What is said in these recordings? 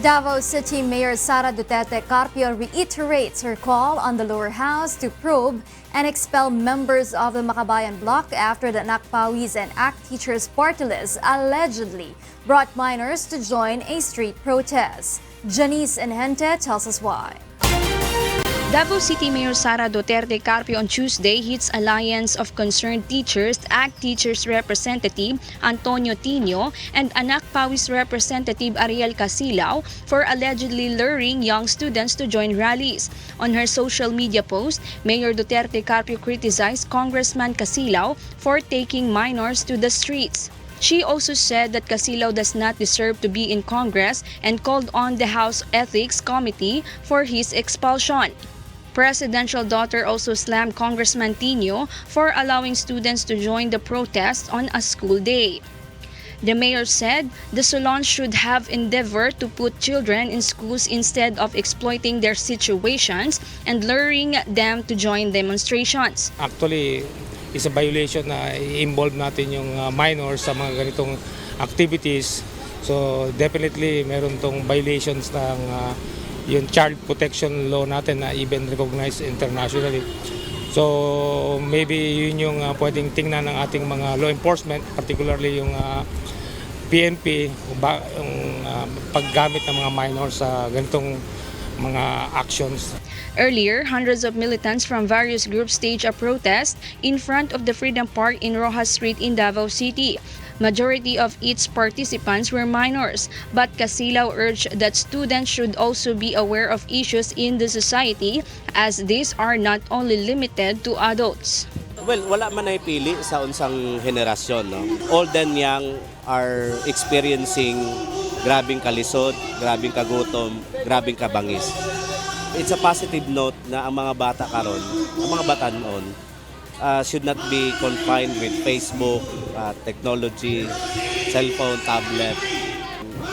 Davao City Mayor Sara Duterte reiterates her call on the lower house to probe and expel members of the Makabayan bloc after the Anakpawis and ACT Teachers Party List allegedly brought minors to join a street protest. Janice Enhente tells us why. Davao City Mayor Sara Duterte on Tuesday hits alliance of concerned teachers, ACT Teachers Representative Antonio Thio and Anakpawis Representative Ariel Casilao for allegedly luring young students to join rallies. On her social media post, Mayor Duterte criticized Congressman Casilao for taking minors to the streets. She also said that Casilao does not deserve to be in Congress and called on the House Ethics Committee for his expulsion. Presidential daughter also slammed Congressman Thio for allowing students to join the protest on a school day. The mayor said the salon should have endeavored to put children in schools instead of exploiting their situations and luring them to join demonstrations. Actually, is a violation na i-involve natin yung minors sa mga ganitong activities. So definitely meron tong violations ng yung child protection law natin na even recognized internationally. So maybe yun yung pwedeng tingnan ng ating mga law enforcement, particularly yung PNP, yung paggamit ng mga minors sa ganitong mga actions. Earlier, hundreds of militants from various groups staged a protest in front of the Freedom Park in Rojas Street in Davao City. Majority of its participants were minors, but Casilao urged that students should also be aware of issues in the society as these are not only limited to adults. Well, wala man ay pili sa unsang henerasyon. No? Old and young are experiencing grabing kalisod, grabing kagutom, grabing kabangis. It's a positive note na ang mga bata karon, ang mga bata noon, should not be confined with Facebook, technology, cellphone, tablet.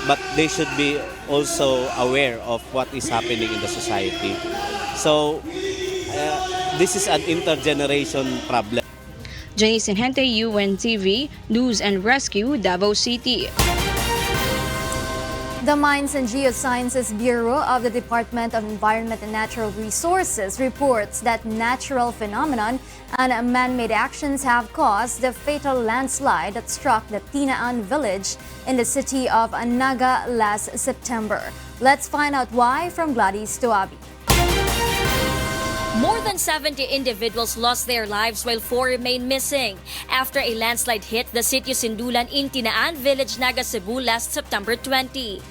But they should be also aware of what is happening in the society. So, this is an intergeneration problem. Janice Enhente, UNTV, News and Rescue, Davao City. The Mines and Geosciences Bureau of the Department of Environment and Natural Resources reports that natural phenomenon and man-made actions have caused the fatal landslide that struck the Tinaan village in the city of Naga last September. Let's find out why from Gladys Tuabi. More than 70 individuals lost their lives while 4 remain missing after a landslide hit the city of Sindulan in Tinaan Village, Naga, Cebu last September 20.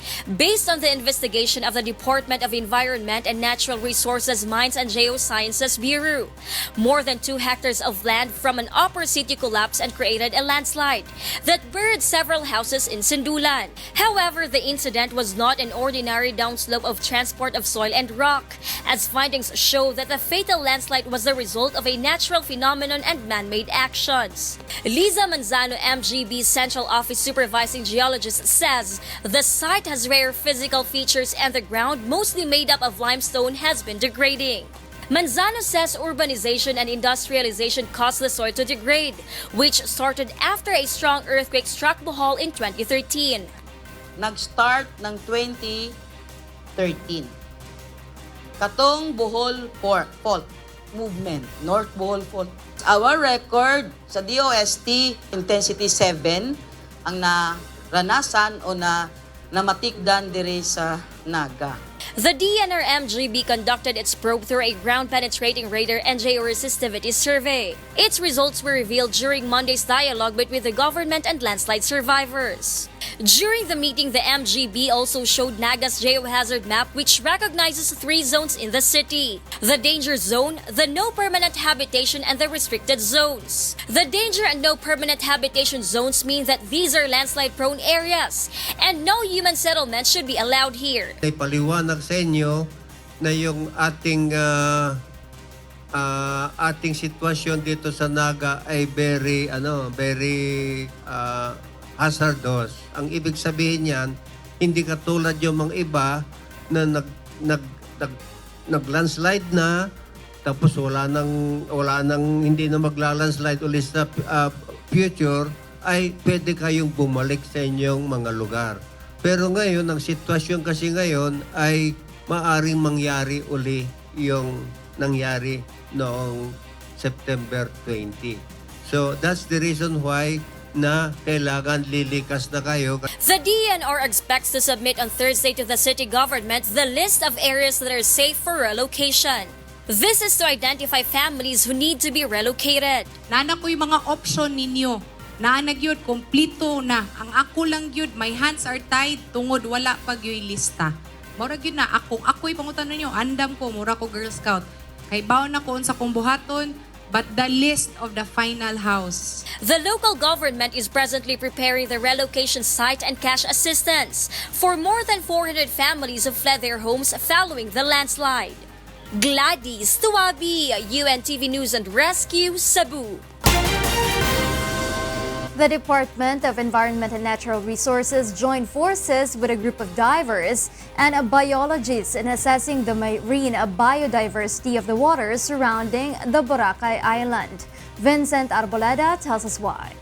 Based on the investigation of the Department of Environment and Natural Resources Mines and Geosciences Bureau, more than 2 hectares of land from an upper city collapsed and created a landslide that buried several houses in Sindulan. However, the incident was not an ordinary downslope of transport of soil and rock, as findings show that the fatal landslide was the result of a natural phenomenon and man-made actions. Liza Manzano, MGB's Central Office Supervising Geologist, says the site has rare physical features and the ground, mostly made up of limestone, has been degrading. Manzano says urbanization and industrialization caused the soil to degrade, which started after a strong earthquake struck Bohol in 2013. Nag-start ng 2013. Katong Bohol Fault Movement, North Bohol Fault. Our record sa DOST, intensity 7, ang naranasan o namatikdan diri sa Naga. The DENR MGB conducted its probe through a ground-penetrating radar and georesistivity survey. Its results were revealed during Monday's dialogue between the government and landslide survivors. During the meeting, the MGB also showed Naga's geohazard map, which recognizes 3 zones in the city: the danger zone, the no permanent habitation, and the restricted zones. The danger and no permanent habitation zones mean that these are landslide-prone areas, and no human settlement should be allowed here. Ay paliwanag sa inyo na yung ating sitwasyon dito sa Naga ay very hazardous. Ang ibig sabihin niyan, hindi katulad yung mga iba na nag-landslide na tapos wala nang hindi na magla-landslide ulit sa future, ay pwede kayong bumalik sa inyong mga lugar. Pero ngayon, ang sitwasyon kasi ngayon ay maaring mangyari uli yung nangyari noong September 20. So that's the reason why na kailangan lilikas na kayo. The DENR expects to submit on Thursday to the city government the list of areas that are safe for relocation. This is to identify families who need to be relocated. Nana ko yung mga option ninyo. Naanag yun, komplito na. Ang ako lang yun, my hands are tied, tungod wala pag yung lista. Murag yun na, ako'y pangutan ninyo, andam ko, mura ko Girl Scout. Kay baon na ko sa kong buhaton, but the list of the final house. The local government is presently preparing the relocation site and cash assistance for more than 400 families who fled their homes following the landslide. Gladys Tuwabi, UNTV News and Rescue, Cebu. The Department of Environment and Natural Resources joined forces with a group of divers and biologists in assessing the marine biodiversity of the waters surrounding the Boracay Island. Vincent Arboleda tells us why.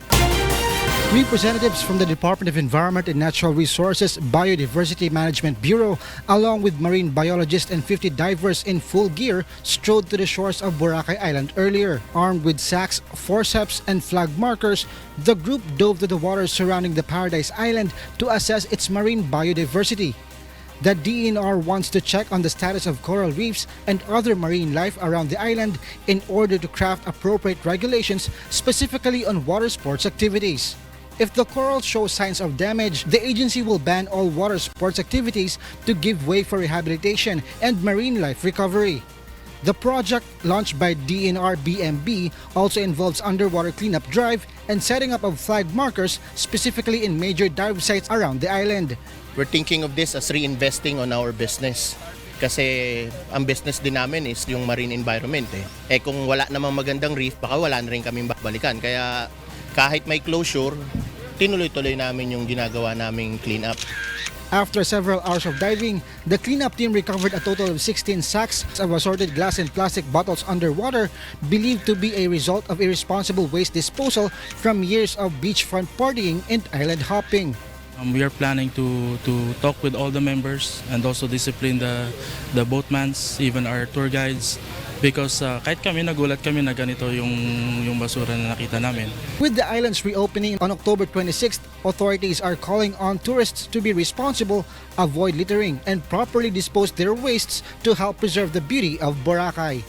Representatives from the Department of Environment and Natural Resources Biodiversity Management Bureau, along with marine biologists and 50 divers in full gear, strode to the shores of Boracay Island earlier. Armed with sacks, forceps, and flag markers, the group dove to the waters surrounding the Paradise Island to assess its marine biodiversity. The DENR wants to check on the status of coral reefs and other marine life around the island in order to craft appropriate regulations specifically on water sports activities. If the coral shows signs of damage, the agency will ban all water sports activities to give way for rehabilitation and marine life recovery. The project, launched by DENR BMB, also involves underwater cleanup drive and setting up of flag markers specifically in major dive sites around the island. We're thinking of this as reinvesting on our business. Kasi ang business din namin is yung marine environment. Eh kung wala namang magandang reef, baka wala na rin kaming balikan. Kaya kahit may closure, tinuloy-tuloy namin yung ginagawa naming cleanup. After several hours of diving, the cleanup team recovered a total of 16 sacks of assorted glass and plastic bottles underwater, believed to be a result of irresponsible waste disposal from years of beachfront partying and island hopping. We are planning to talk with all the members and also discipline the boatmans, even our tour guides, because kahit kami nagulat kami na ganito yung basura na nakita namin. With the islands reopening on October 26th, authorities are calling on tourists to be responsible, avoid littering, and properly dispose their wastes to help preserve the beauty of Boracay.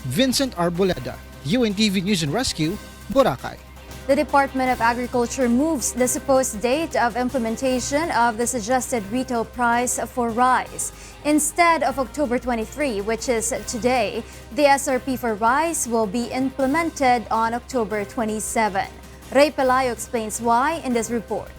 Vincent Arboleda, UNTV News and Rescue, Boracay. The Department of Agriculture moves the supposed date of implementation of the suggested retail price for rice. Instead of October 23, which is today, the SRP for rice will be implemented on October 27. Ray Pelayo explains why in this report.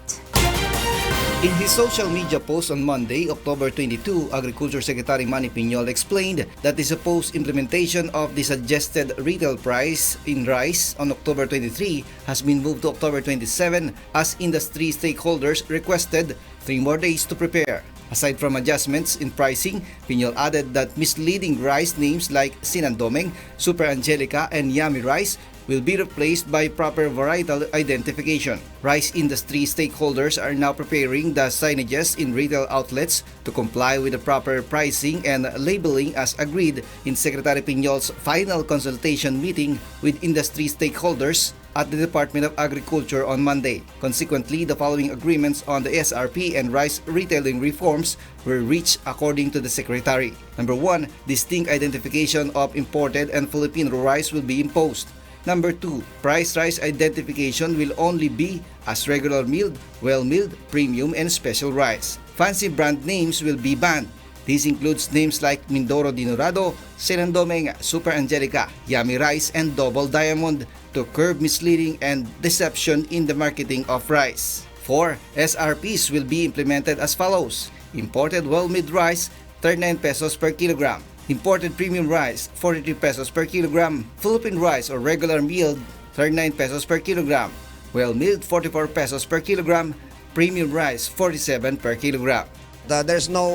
In his social media post on Monday, October 22, Agriculture Secretary Manny Piñol explained that the supposed implementation of the suggested retail price in rice on October 23 has been moved to October 27 as industry stakeholders requested 3 more days to prepare. Aside from adjustments in pricing, Piñol added that misleading rice names like Sinandoming, Super Angelica, and Yummy Rice will be replaced by proper varietal identification. Rice industry stakeholders are now preparing the signages in retail outlets to comply with the proper pricing and labeling as agreed in Secretary Piñol's final consultation meeting with industry stakeholders at the Department of Agriculture on Monday. Consequently, the following agreements on the SRP and rice retailing reforms were reached according to the Secretary. Number 1, distinct identification of imported and Filipino rice will be imposed. Number 2, price rice identification will only be as regular milled, well-milled, premium, and special rice. Fancy brand names will be banned. This includes names like Mindoro Dinurado, Sinandoming, Super Angelica, Yummy Rice, and Double Diamond to curb misleading and deception in the marketing of rice. 4, SRPs will be implemented as follows. Imported well-milled rice, 39 pesos per kilogram. Imported premium rice, 43 pesos per kilogram. Philippine rice or regular milled, 39 pesos per kilogram. Well-milled, 44 pesos per kilogram. Premium rice, 47 per kilogram. There's no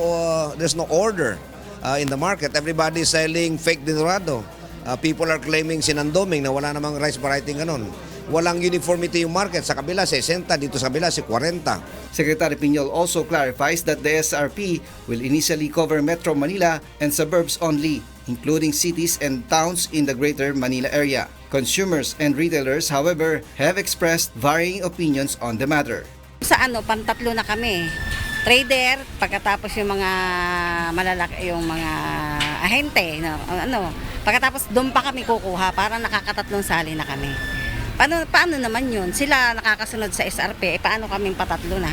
order in the market. Everybody is selling fake Dinurado. People are claiming Sinandoming na wala namang rice variety ganon. walang uniformity yung market. Sa kabila, 60, dito sa kabila, 40. Secretary Piñol also clarifies that the SRP will initially cover Metro Manila and suburbs only, including cities and towns in the Greater Manila area. Consumers and retailers, however, have expressed varying opinions on the matter. Sa pantatlo na kami. Trader, pagkatapos yung mga malalaki, yung mga ahente, pagkatapos doon pa kami kukuha, para nakakatatlong sali na kami. Paano naman yun? Sila nakakasunod sa SRP, paano kaming patatlo na?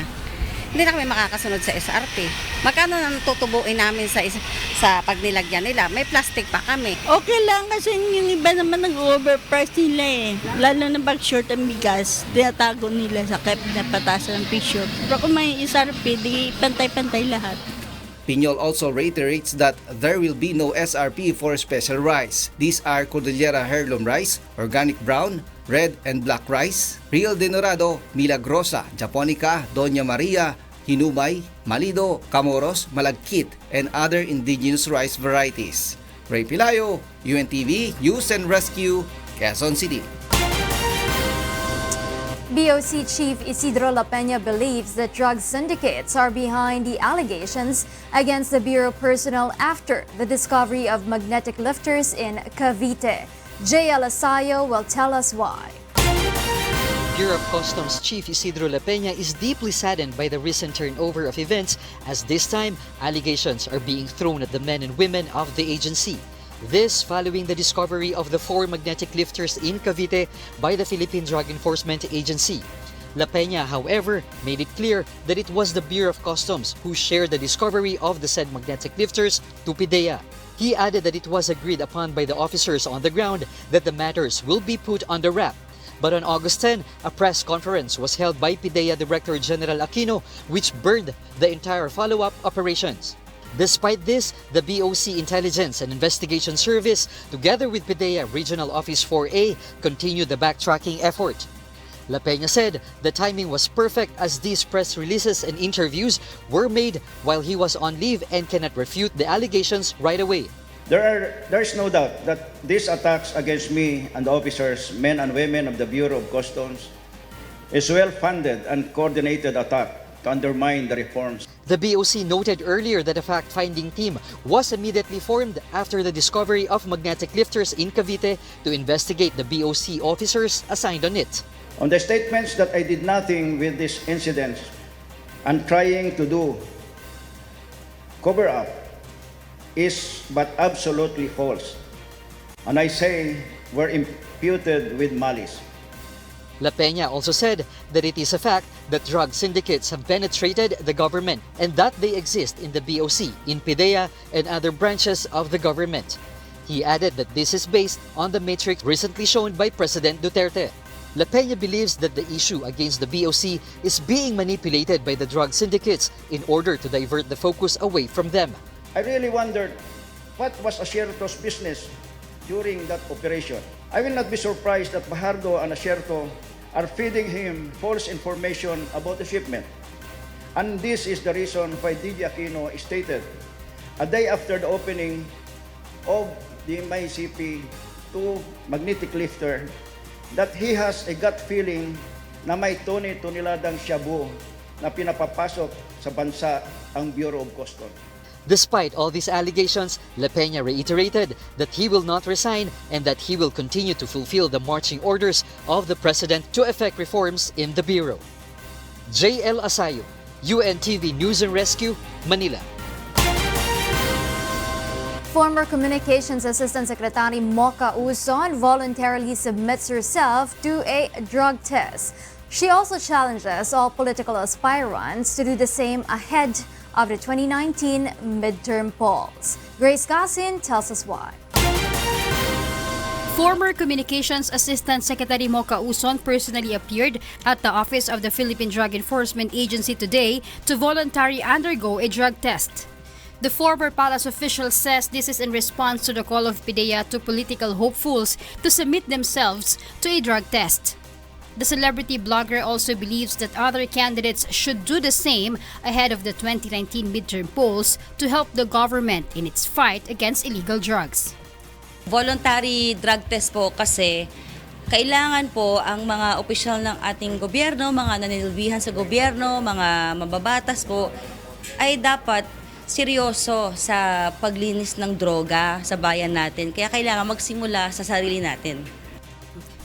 Hindi na kami makakasunod sa SRP. Magkano nang tutubuin namin sa pag nilagyan nila? May plastic pa kami. Okay lang kasi yung iba naman nag-overprice nila eh. Lalo na pag short ang bigas, tinatago nila sa kaya pinapatasan ng presyo. Pero kung may SRP, di pantay-pantay lahat. Piñol also reiterates that there will be no SRP for special rice. These are Cordillera Heirloom Rice, Organic Brown, Red and Black Rice, Real de Norado, Milagrosa, Japonica, Doña Maria, Hinubay, Malido, Camoros, Malagkit, and other indigenous rice varieties. Ray Pilayo, UNTV, News and Rescue, Quezon City. BOC Chief Isidro La Peña believes that drug syndicates are behind the allegations against the Bureau personnel after the discovery of magnetic lifters in Cavite. JL Asayo will tell us why. Bureau of Customs Chief Isidro La Peña is deeply saddened by the recent turnover of events, as this time allegations are being thrown at the men and women of the agency. This following the discovery of the 4 magnetic lifters in Cavite by the Philippine Drug Enforcement Agency. La Peña, however, made it clear that it was the Bureau of Customs who shared the discovery of the said magnetic lifters to PIDEA. He added that it was agreed upon by the officers on the ground that the matters will be put under wrap. But on August 10, a press conference was held by PIDEA Director General Aquino, which burned the entire follow-up operations. Despite this, the BOC Intelligence and Investigation Service, together with PIDEA Regional Office 4A, continued the backtracking effort. La Peña said the timing was perfect as these press releases and interviews were made while he was on leave and cannot refute the allegations right away. There is no doubt that these attacks against me and the officers, men and women of the Bureau of Customs, is well-funded and coordinated attack to undermine the reforms. The BOC noted earlier that a fact-finding team was immediately formed after the discovery of magnetic lifters in Cavite to investigate the BOC officers assigned on it. On the statements that I did nothing with these incidents and trying to do cover up is but absolutely false. And I say were imputed with malice. La Peña also said that it is a fact that drug syndicates have penetrated the government and that they exist in the BOC, in PIDEA, and other branches of the government. He added that this is based on the matrix recently shown by President Duterte. La Peña believes that the issue against the BOC is being manipulated by the drug syndicates in order to divert the focus away from them. I really wondered what was Asierto's business during that operation. I will not be surprised that Bajardo and Asierto are feeding him false information about the shipment. And this is the reason why DJ Aquino stated, a day after the opening of the MICP 2 magnetic lifter, that he has a gut feeling na may tuni-tuniladang shabu na pinapapasok sa bansa ang Bureau of Customs. Despite all these allegations, La Peña reiterated that he will not resign and that he will continue to fulfill the marching orders of the President to effect reforms in the Bureau. JL Asayo, UNTV News and Rescue, Manila. Former Communications Assistant Secretary Mocha Uson voluntarily submits herself to a drug test. She also challenges all political aspirants to do the same ahead of the 2019 midterm polls. Grace Gasin tells us why. Former Communications Assistant Secretary Mocha Uson personally appeared at the office of the Philippine Drug Enforcement Agency today to voluntarily undergo a drug test. The former palace official says this is in response to the call of PIDEA to political hopefuls to submit themselves to a drug test. The celebrity blogger also believes that other candidates should do the same ahead of the 2019 midterm polls to help the government in its fight against illegal drugs. Voluntary drug test po kasi Kailangan po ang mga opisyal ng ating gobyerno, mga nanilbihan sa gobyerno, mga mababatas po, ay dapat seryoso sa paglinis ng droga sa bayan natin. Kaya kailangan magsimula sa sarili natin.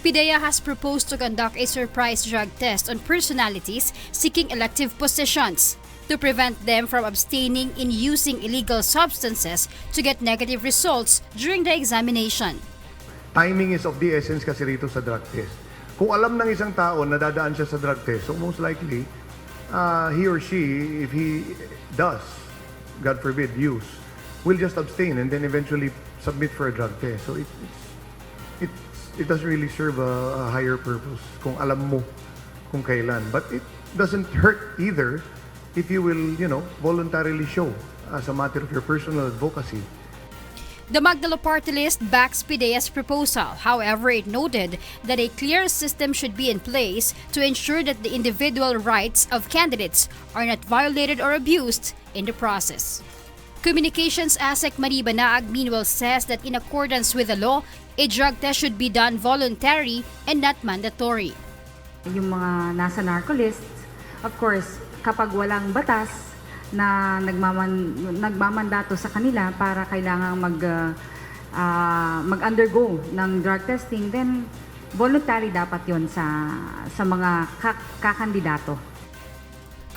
PIDEA has proposed to conduct a surprise drug test on personalities seeking elective positions to prevent them from abstaining in using illegal substances to get negative results during the examination. Timing is of the essence kasi rito sa drug test. Kung alam ng isang tao na dadaan siya sa drug test, so most likely, he or she, if he does, God forbid, use, will just abstain and then eventually submit for a drug test. So it doesn't really serve a higher purpose kung alam mo kung kailan. But it doesn't hurt either if you will, voluntarily show as a matter of your personal advocacy. The Magdalo Party List backs PIDEA's proposal. However, it noted that a clear system should be in place to ensure that the individual rights of candidates are not violated or abused in the process. Communications ASEC Mariba Naag meanwhile says that in accordance with the law, a drug test should be done voluntary and not mandatory. Yung mga nasa narco list, of course, kapag walang batas na nagmamandato sa kanila para kailangang mag-undergo ng drug testing, then voluntary dapat yon sa mga kakandidato.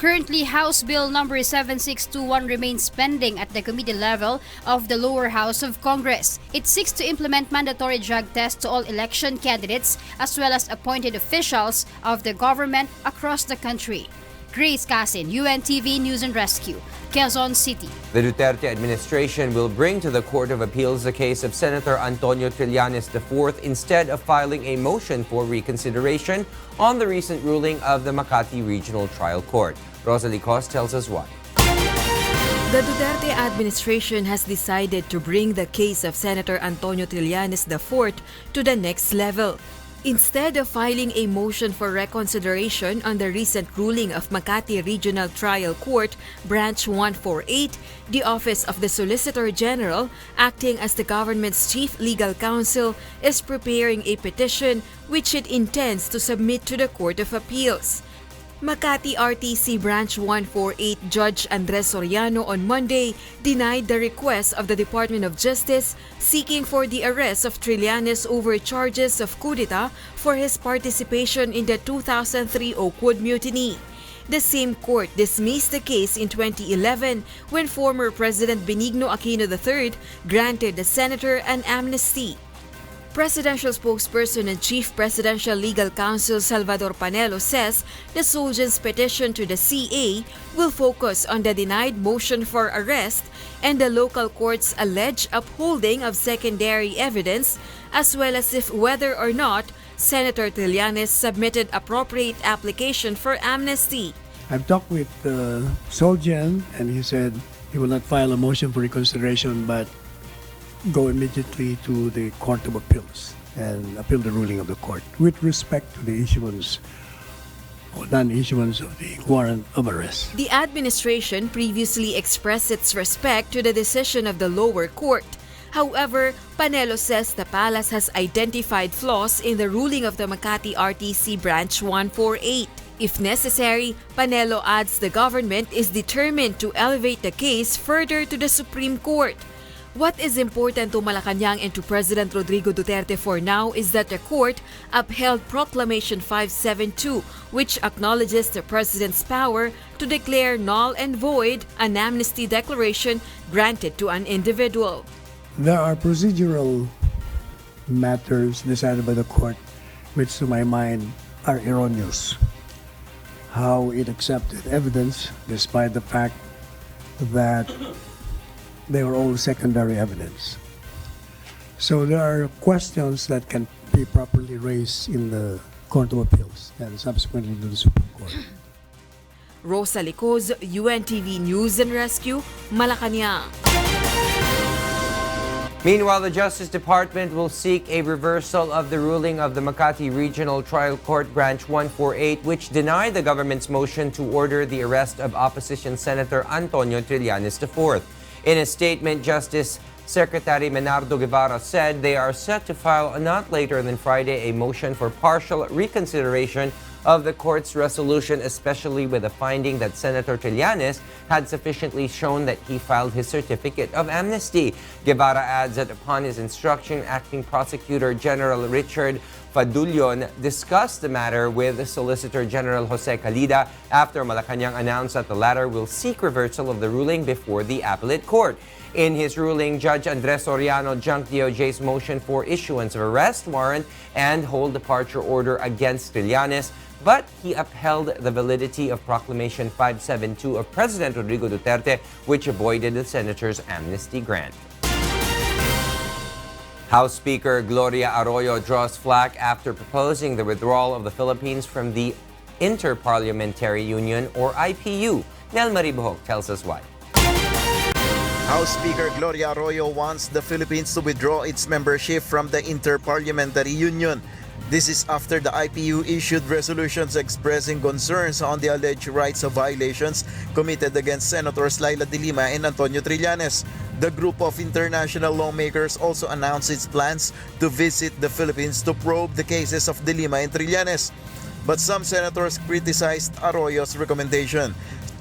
Currently, House Bill number 7621 remains pending at the committee level of the lower house of Congress. It seeks to implement mandatory drug tests to all election candidates as well as appointed officials of the government across the country. Grace Casin, UNTV News and Rescue, Quezon City. The Duterte administration will bring to the Court of Appeals the case of Senator Antonio Trillanes IV instead of filing a motion for reconsideration on the recent ruling of the Makati Regional Trial Court. Rosalie Cos tells us why. The Duterte administration has decided to bring the case of Senator Antonio Trillanes IV to the next level. Instead of filing a motion for reconsideration on the recent ruling of Makati Regional Trial Court, Branch 148, the Office of the Solicitor General, acting as the government's chief legal counsel, is preparing a petition which it intends to submit to the Court of Appeals. Makati RTC Branch 148 Judge Andres Soriano on Monday denied the request of the Department of Justice seeking for the arrest of Trillanes over charges of coup d'etat for his participation in the 2003 Oakwood Mutiny. The same court dismissed the case in 2011 when former President Benigno Aquino III granted the senator an amnesty. Presidential spokesperson and Chief Presidential Legal Counsel Salvador Panelo says the Solgen's petition to the CA will focus on the denied motion for arrest and the local court's alleged upholding of secondary evidence, as well as if whether or not Senator Trillanes submitted appropriate application for amnesty. I've talked with Solgen and he said he will not file a motion for reconsideration but go immediately to the Court of Appeals and appeal the ruling of the court with respect to the issuance or non-issuance of the warrant of arrest. The administration previously expressed its respect to the decision of the lower court. However, Panelo says the palace has identified flaws in the ruling of the Makati RTC Branch 148. If necessary, Panelo adds the government is determined to elevate the case further to the Supreme Court. What is important to Malacanang and to President Rodrigo Duterte for now is that the court upheld Proclamation 572, which acknowledges the president's power to declare null and void an amnesty declaration granted to an individual. There are procedural matters decided by the court which to my mind are erroneous. How it accepted evidence despite the fact that they were all secondary evidence. So there are questions that can be properly raised in the Court of Appeals and subsequently to the Supreme Court. Rosalie Cos, UNTV News and Rescue, Malacanang. Meanwhile, the Justice Department will seek a reversal of the ruling of the Makati Regional Trial Court Branch 148, which denied the government's motion to order the arrest of opposition Senator Antonio Trillanes IV. In a statement, Justice Secretary Menardo Guevara said they are set to file not later than Friday a motion for partial reconsideration of the court's resolution, especially with the finding that Senator Trillanes had sufficiently shown that he filed his certificate of amnesty. Guevara adds that upon his instruction, Acting Prosecutor General Richard Fadulion discussed the matter with Solicitor General Jose Calida after Malacanang announced that the latter will seek reversal of the ruling before the appellate court. In his ruling, Judge Andres Soriano junked DOJ's motion for issuance of arrest warrant and hold departure order against Trillanes, but he upheld the validity of Proclamation 572 of President Rodrigo Duterte, which avoided the senator's amnesty grant. House Speaker Gloria Arroyo draws flack after proposing the withdrawal of the Philippines from the Inter-Parliamentary Union, or IPU. Nel Maribohok tells us why. House Speaker Gloria Arroyo wants the Philippines to withdraw its membership from the Inter-Parliamentary Union. This is after the IPU issued resolutions expressing concerns on the alleged rights violations committed against Senators Laila de Lima and Antonio Trillanes. The group of international lawmakers also announced its plans to visit the Philippines to probe the cases of de Lima and Trillanes. But some senators criticized Arroyo's recommendation.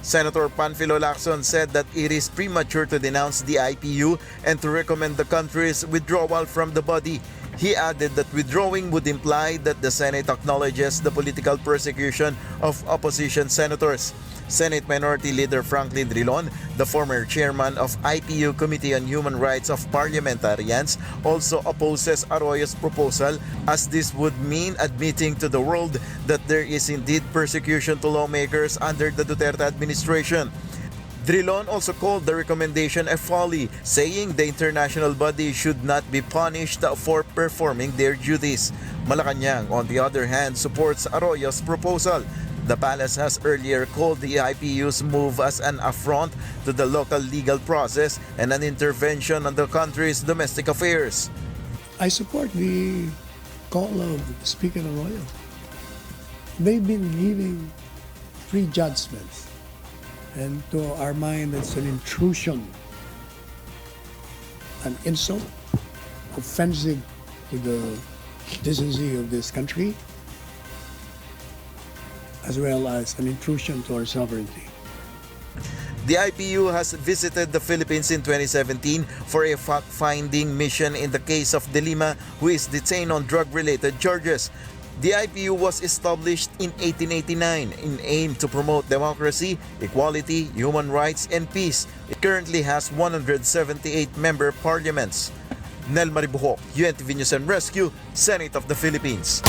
Senator Panfilo Lacson said that it is premature to denounce the IPU and to recommend the country's withdrawal from the body. He added that withdrawing would imply that the Senate acknowledges the political persecution of opposition senators. Senate Minority Leader Franklin Drilon, the former chairman of IPU Committee on Human Rights of Parliamentarians, also opposes Arroyo's proposal, as this would mean admitting to the world that there is indeed persecution to lawmakers under the Duterte administration. Drilon also called the recommendation a folly, saying the international body should not be punished for performing their duties. Malacanang, on the other hand, supports Arroyo's proposal. The palace has earlier called the IPU's move as an affront to the local legal process and an intervention on the country's domestic affairs. I support the call of Speaker Arroyo. They've been giving free judgments, and to our mind, it's an intrusion, an insult, offensive to the decency of this country, as well as an intrusion to our sovereignty. The IPU has visited the Philippines in 2017 for a fact-finding mission in the case of de Lima, who is detained on drug-related charges. The IPU was established in 1889 in aim to promote democracy, equality, human rights, and peace. It currently has 178 member parliaments. Nel Maribohok, UNTV News and Rescue, Senate of the Philippines.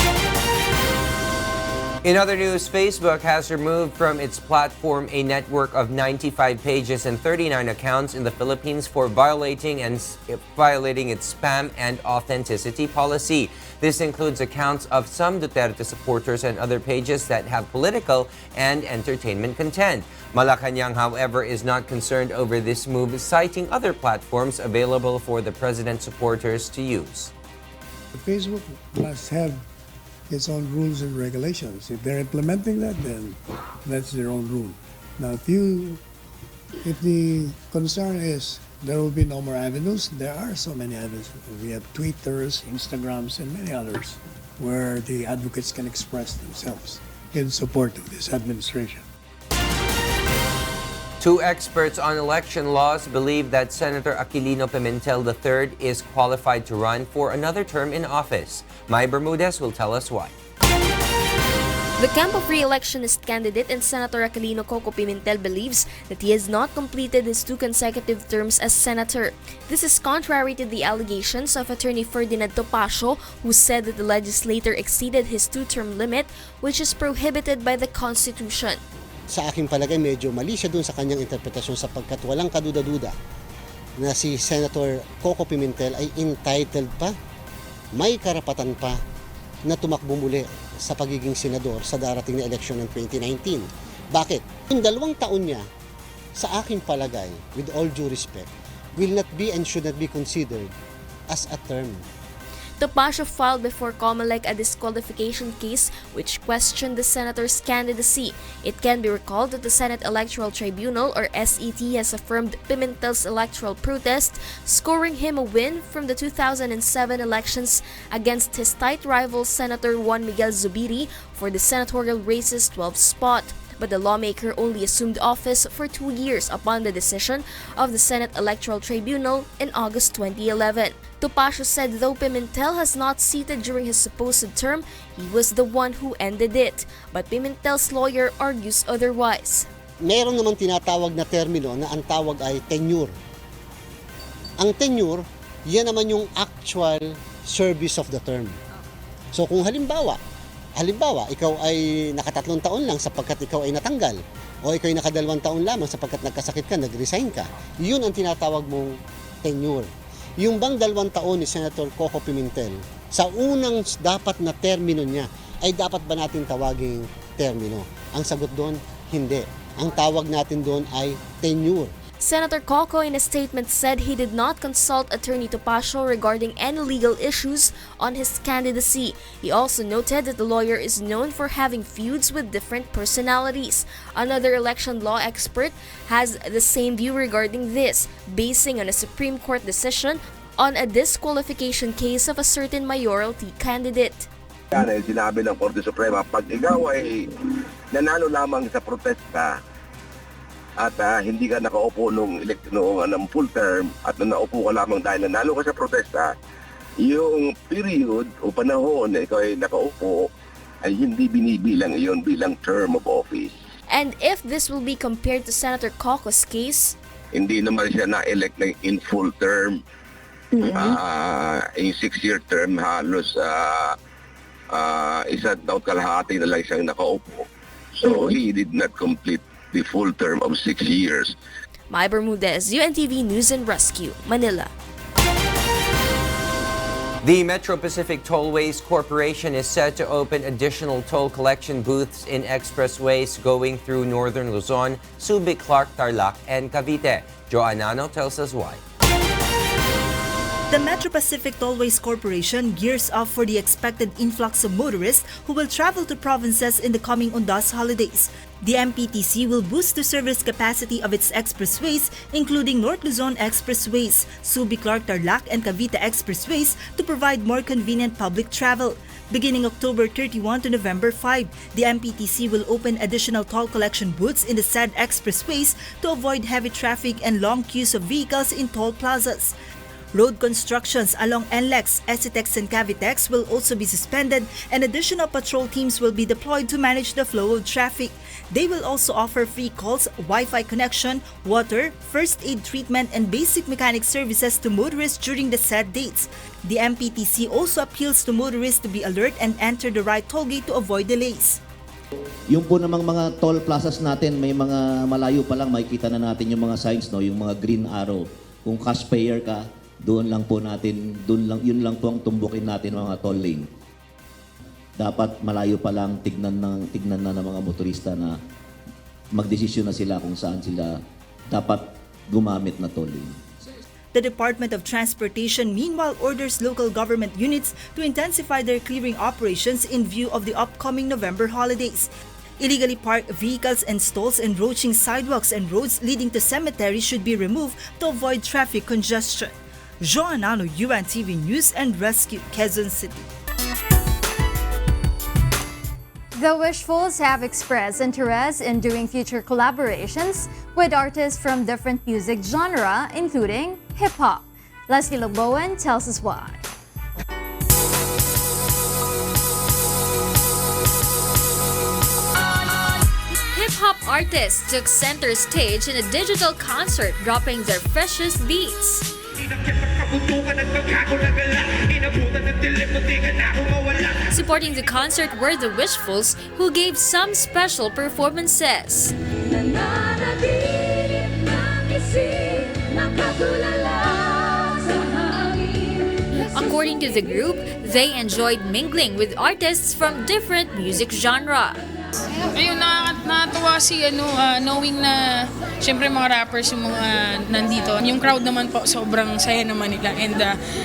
In other news, Facebook has removed from its platform a network of 95 pages and 39 accounts in the Philippines for violating its spam and authenticity policy. This includes accounts of some Duterte supporters and other pages that have political and entertainment content. Malacanang, however, is not concerned over this move, citing other platforms available for the president's supporters to use. Facebook must have its own rules and regulations. If they're implementing that, then that's their own rule. Now, if the concern is there will be no more avenues, there are so many avenues. We have Twitters, Instagrams, and many others where the advocates can express themselves in support of this administration. Two experts on election laws believe that Senator Aquilino Pimentel III is qualified to run for another term in office. Mai Bermudez will tell us why. The camp of re-electionist candidate and Senator Aquilino Coco Pimentel believes that he has not completed his 2 consecutive terms as senator. This is contrary to the allegations of Attorney Ferdinand Topacio, who said that the legislator exceeded his 2-term limit, which is prohibited by the Constitution. Sa aking palagay, medyo mali siya dun sa kanyang interpretasyon sapagkat walang kaduda-duda na si Senator Coco Pimentel ay entitled pa, may karapatan pa na tumakbo muli sa pagiging senador sa darating na eleksyon ng 2019. Bakit? Yung 2 taon niya, sa aking palagay, with all due respect, will not be and should not be considered as a term. Topacio filed before COMELEC a disqualification case which questioned the senator's candidacy. It can be recalled that the Senate Electoral Tribunal or SET has affirmed Pimentel's electoral protest, scoring him a win from the 2007 elections against his tight rival Senator Juan Miguel Zubiri for the senatorial race's 12th spot. But the lawmaker only assumed office for 2 years upon the decision of the Senate Electoral Tribunal in August 2011. Topacio said though Pimentel has not seated during his supposed term, he was the one who ended it. But Pimentel's lawyer argues otherwise. Meron naman tinatawag na termino na ang tawag ay tenure. Ang tenure, yan naman yung actual service of the term. So kung halimbawa, ikaw ay nakatatlong taon lang sapagkat ikaw ay natanggal o ikaw ay nakadalawang taon lamang sapagkat nagkasakit ka, nag-resign ka. Yun ang tinatawag mong tenure. Yung bang 2 taon ni Senator Coco Pimentel, sa unang dapat na termino niya, ay dapat ba natin tawaging termino? Ang sagot doon, hindi. Ang tawag natin doon ay tenure. Senator Coco in a statement said he did not consult Attorney Topacio regarding any legal issues on his candidacy. He also noted that the lawyer is known for having feuds with different personalities. Another election law expert has the same view regarding this, basing on a Supreme Court decision on a disqualification case of a certain mayoralty candidate. Yan ay sinabi ng Korte Suprema, pag ikaw ay nanalo lamang sa protesta at hindi ka nakaupo noong full term at naupo ka lamang dahil nanalo ka sa protesta, yung period o panahon na ikaw ay nakaupo ay hindi binibilang iyon bilang term of office. And if this will be compared to Senator Coco's case, hindi naman siya na-elect in full term. In 6-year term halos isa daw kalahati na lang siyang nakaupo. So he did not complete the full term of 6 years. Mai Bermudez, UNTV News and Rescue, Manila. The Metro Pacific Tollways Corporation is set to open additional toll collection booths in expressways going through northern Luzon, Subic, Clark, Tarlac, and Cavite. Joanano tells us why. The Metro Pacific Tollways Corporation gears up for the expected influx of motorists who will travel to provinces in the coming Undas holidays. The MPTC will boost the service capacity of its expressways, including North Luzon Expressways, Subic, Clark, Tarlac, and Cavite Expressways to provide more convenient public travel. Beginning October 31 to November 5, the MPTC will open additional toll collection booths in the said expressways to avoid heavy traffic and long queues of vehicles in toll plazas. Road constructions along NLEX, SCTEX, and Cavitex will also be suspended, and additional patrol teams will be deployed to manage the flow of traffic. They will also offer free calls, Wi-Fi connection, water, first aid treatment, and basic mechanic services to motorists during the said dates. The MPTC also appeals to motorists to be alert and enter the right toll gate to avoid delays. Yung po namang mga toll plazas natin, may mga malayo pa lang makikita na natin yung mga signs, no, yung mga green arrow. Kung cash payer ka, doon lang po natin, yun lang po ang tumbukin natin mga toll lane. Dapat malayo pa lang tignan na ng mga motorista na magdesisyon na sila kung saan sila dapat gumamit na toll lane. The Department of Transportation meanwhile orders local government units to intensify their clearing operations in view of the upcoming November holidays. Illegally parked vehicles and stalls encroaching sidewalks and roads leading to cemeteries should be removed to avoid traffic congestion. Joanano, UNTV News and Rescue, Quezon City. The Wishfuls have expressed interest in doing future collaborations with artists from different music genre, including hip-hop. Leslie Loboan tells us why. Hip-hop artists took center stage in a digital concert, dropping their freshest beats. Supporting the concert were the Wishfuls, who gave some special performances. According to the group, they enjoyed mingling with artists from different music genre. Ayun, Natuwa si knowing na syempre mga rappers yung mga nandito. Yung crowd naman po sobrang saya naman nila and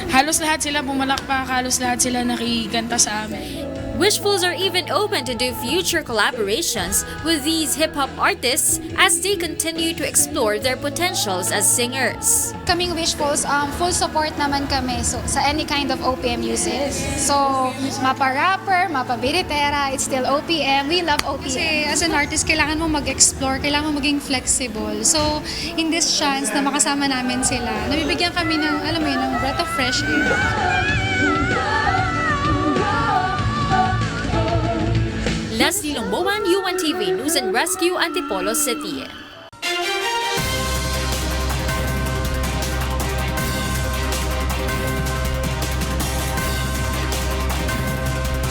halos lahat sila bumalakpak, halos lahat sila nakikanta sa amin. Wishfuls are even open to do future collaborations with these hip-hop artists as they continue to explore their potentials as singers. Kaming Wishfuls, full support naman kami sa any kind of OPM music. So, mapa-rapper, mapa-biritera, it's still OPM. We love OPM. Kasi as an artist, kailangan mo mag-explore, kailangan mo maging flexible. So, in this chance na makasama namin sila, nabibigyan kami ng, alam mo yun, ng breath of fresh air. Leslie Longboan, UNTV News and Rescue, Antipolo City.